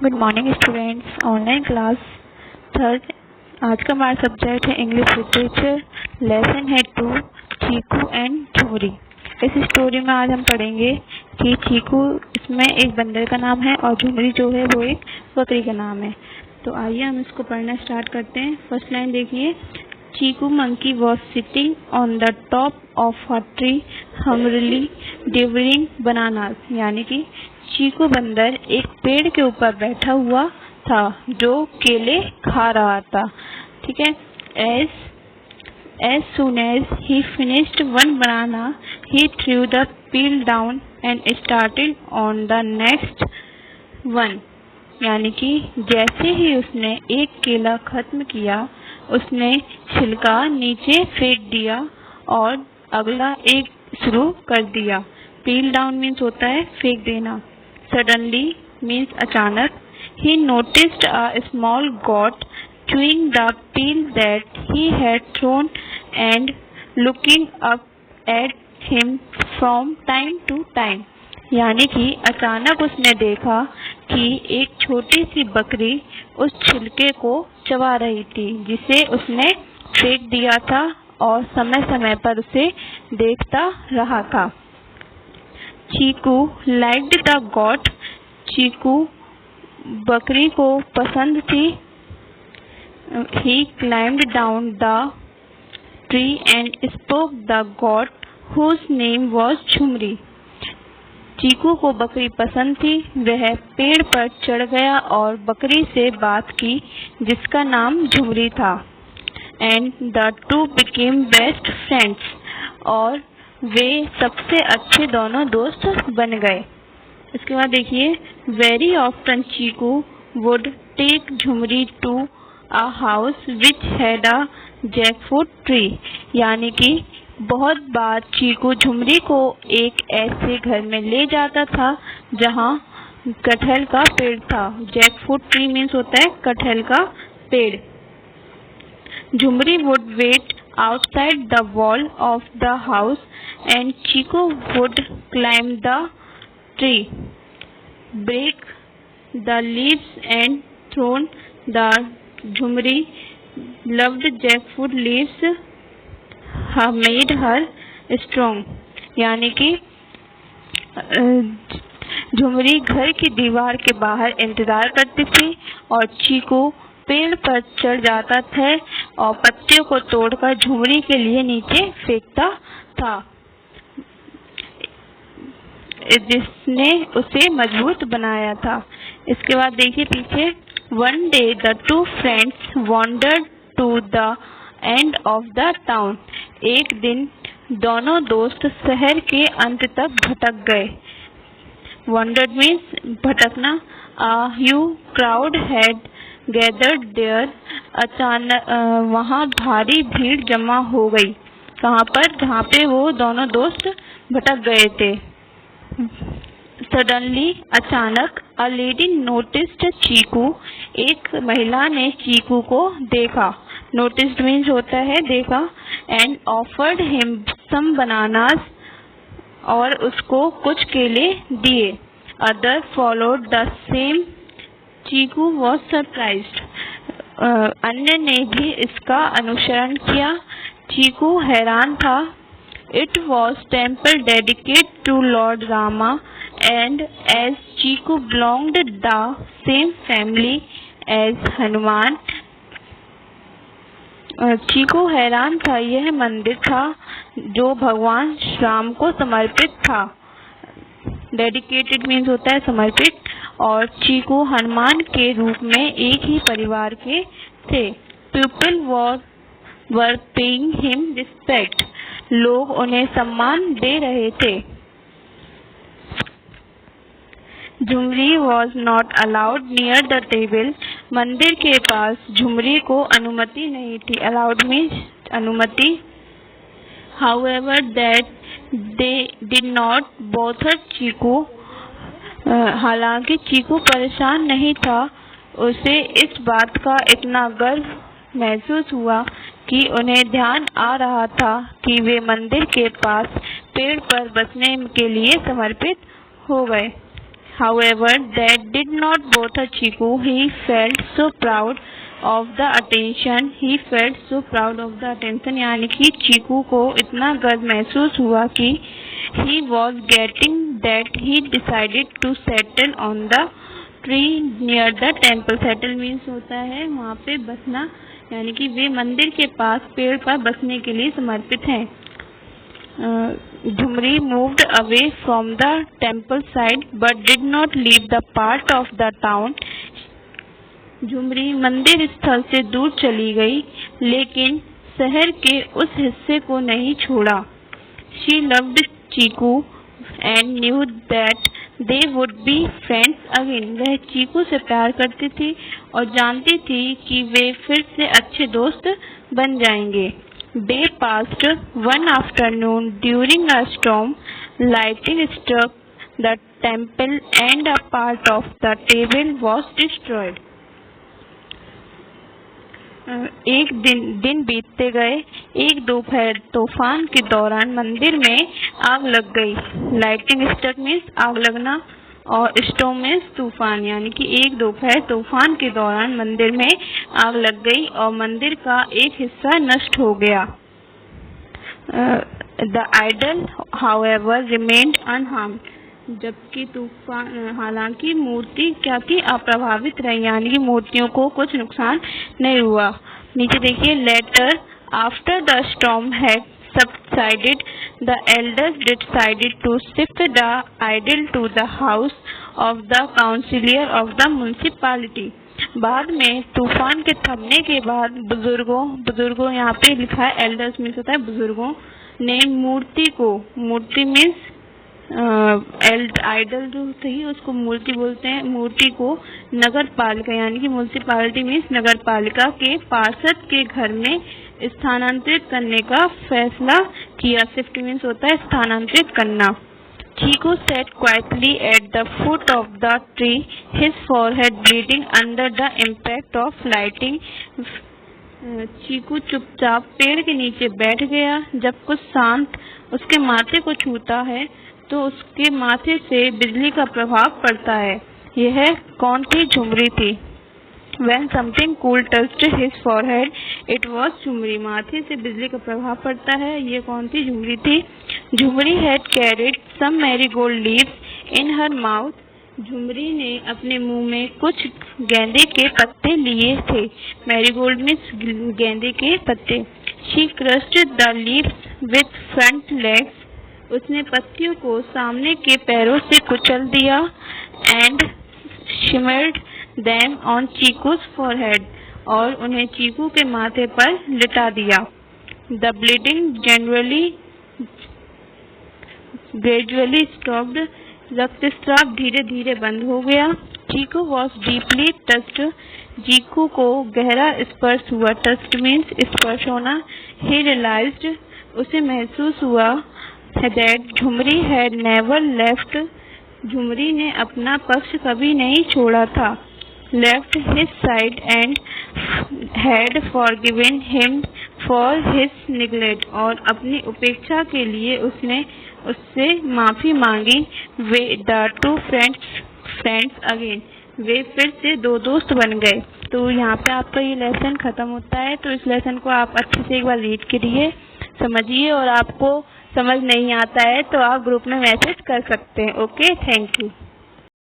Good morning students. Online class third. आज का हमारा सब्जेक्ट है इंग्लिश लिटरेचर। लेसन है 2 चीकू एंड झुमरी। इस स्टोरी में आज हम पढ़ेंगे कि चीकू इसमें एक बंदर का नाम है और झुमरी जो है वो एक बकरी का नाम है। तो आइए हम इसको पढ़ना स्टार्ट करते हैं। फर्स्ट लाइन देखिए, Chiku monkey was sitting on the top of a tree humbly devouring bananas. यानी कि चीकू बंदर एक पेड़ के ऊपर बैठा हुआ था जो केले खा रहा था। ठीक है। As soon as he finished one banana, he threw the peel down and started on the next one. यानी कि जैसे ही उसने एक केला खत्म किया, उसने छिलका नीचे फेंक दिया और अगला एक शुरू कर दिया। पील डाउन मीन्स होता है फेंक देना। Suddenly means अचानक। He noticed a small goat chewing the peel that he had thrown and looking up at him from time to time. यानी कि अचानक उसने देखा कि एक छोटी सी बकरी उस छिलके को चबा रही थी जिसे उसने फेंक दिया था और समय समय पर उसे देखता रहा था। चीकू लाइक्ड द गॉट। चीकू बकरी को पसंद थी। He climbed down the tree and spoke the goat whose name was Jhumri. चीकू को बकरी पसंद थी। वह पेड़ पर चढ़ गया और बकरी से बात की जिसका नाम झुमरी था। And the two became best friends। और वे सबसे अच्छे दोनों दोस्त बन गए। इसके बाद देखिए, very often Cheeku would take Jhumri to a house which had a jackfruit tree. यानी कि बहुत बार चीकू झुमरी को एक ऐसे घर में ले जाता था जहाँ कटहल का पेड़ था। जैकफ्रूट ट्री मीन्स होता है कटहल का पेड़। Jhumri would wait outside the wall of the house and Chiku would climb the tree, break the leaves and throw the Jhumri loved jackfruit leaves made her strong। यानी कि झुमरी घर की दीवार के बाहर इंतजार करती थी और चीकू पेड़ पर चढ़ जाता था और पत्तियों को तोड़कर झुमरी के लिए नीचे फेंकता था जिसने उसे मजबूत बनाया था। इसके बाद देखिए पीछे, one day the two friends wandered to the end of the town. एक दिन दोनों दोस्त शहर के अंत तक भटक गए। वॉन्डर्ड मीन्स भटकना। ह्यू क्राउड हैड गैदर्ड देयर। अचानक वहाँ भारी भीड़ जमा हो गई। कहाँ पर? जहाँ पे वो दोनों दोस्त भटक गए थे। सडनली अचानक, अ लेडी नोटिस्ड चीकू। एक महिला ने चीकू को देखा। नोटिस्ड मीन्स होता है देखा। And offered him some bananas. और उसको कुछ केले दिए। Other followed the same. Chiku was surprised. अन्य ने भी इसका अनुसरण किया। चीकू हैरान था। It was temple dedicate to lord Rama and as Chiku belonged the same family as Hanuman. Chiku हैरान था। यह मंदिर था जो भगवान राम को समर्पित था। डेडिकेटेड मीन्स होता है समर्पित। और चीकू हनुमान के रूप में एक ही परिवार के थे। People were paying him respect. लोग उन्हें सम्मान दे रहे थे। Jhumri was not allowed near the table. मंदिर के पास झुमरी को अनुमति नहीं थी। अलाउड मीन्स अनुमति। However that they did not bother चीकू। हालांकि चीकू परेशान नहीं था। उसे इस बात का इतना गर्व महसूस हुआ कि उन्हें ध्यान आ रहा था कि वे मंदिर के पास पेड़ पर बसने के लिए समर्पित हो गए। However, that did not bother Chiku. He felt so proud of the attention. He felt so proud of the attention. यानी कि चीकू को इतना गर्व महसूस हुआ कि he was getting that he decided to settle on the tree near the temple. Settle means होता है वहाँ पे बसना, यानी कि वे मंदिर के पास पेड़ पर बसने के लिए समर्पित हैं। Jhumri moved away from the temple side but did not leave the part of the town. Jhumri मंदिर स्थल से दूर चली गई लेकिन शहर के उस हिस्से को नहीं छोड़ा। She loved Chiku and knew that they would be friends again. वह चीकू से प्यार करती थी और जानती थी कि वे फिर से अच्छे दोस्त बन जाएंगे। They passed one afternoon during a storm. Lightning struck the temple and a part of the table was destroyed. एक दिन बीतते गए। एक दोपहर तूफान के दौरान मंदिर में आग लग गई। लाइटिंग स्ट्रक मीन्स आग लगना और स्टॉर्म मीन्स तूफान, यानी कि एक दोपहर तूफान के दौरान मंदिर में आग लग गई और मंदिर का एक हिस्सा नष्ट हो गया। The idol, however, remained unharmed. जबकि तूफान हालांकि मूर्ति क्या थी, अप्रभावित रही, यानी कि मूर्तियों को कुछ नुकसान नहीं हुआ। नीचे देखिए, later after the storm had subsided, the elders decided to shift the idol to the house of the councillor of the municipality. बाद में तूफान के थमने के बाद बुजुर्गों यहाँ पे लिखा है एल्डर्स मीन्स होता है बुजुर्गों ने मूर्ति मीन्स आइडल जो थी उसको मूर्ति बोलते हैं, मूर्ति को नगर पालिका यानी कि म्यूनिसिपालिटी मीन्स नगर पालिका के पार्षद के घर में स्थानांतरित करने का फैसला किया। शिफ्ट मीन्स होता है स्थानांतरित करना। Chiku sat quietly at the foot of the tree, his forehead bleeding under the impact of lightning. चीकू चुपचाप पेड़ के नीचे बैठ गया। जब कुछ शांत उसके माथे को छूता है तो उसके माथे से बिजली का प्रभाव पड़ता है। यह कौन थी? झुमरी थी। When something cool touched his forehead, it was Jhumri. माथे से बिजली का प्रभाव पड़ता है, ये कौन थी? झुमरी थी। Jhumri had carried some marigold leaves in her mouth. Jhumri ने अपने मुंह में कुछ गेंदे के पत्ते लिए थे। मैरीगोल्ड मीन्स गेंदे के पत्ते। She crushed the leaves with front legs. उसने पत्तियों को सामने के पैरों से कुचल दिया। And shimmered them on Chiku's forehead. और उन्हें चीकू के माथे पर लिटा दिया। The bleeding gradually stopped. रक्तस्राव धीरे धीरे बंद हो गया। चीकू was deeply touched. चीकू को गहरा स्पर्श हुआ। touched means स्पर्श होना। He realized, उसे महसूस हुआ that Jhumri had never left. Jhumri ने अपना पक्ष कभी नहीं छोड़ा था। Left his side and had forgiven him for his neglect. और अपनी उपेक्षा के लिए उसने उससे माफी मांगी। The two friends again. वे फिर से दो दोस्त बन गए। तो यहाँ पे आपका ये लेसन खत्म होता है। तो इस लेसन को आप अच्छे से एक बार रीड करिए, समझिए, और आपको समझ नहीं आता है तो आप ग्रुप में मैसेज कर सकते हैं। Okay, thank you.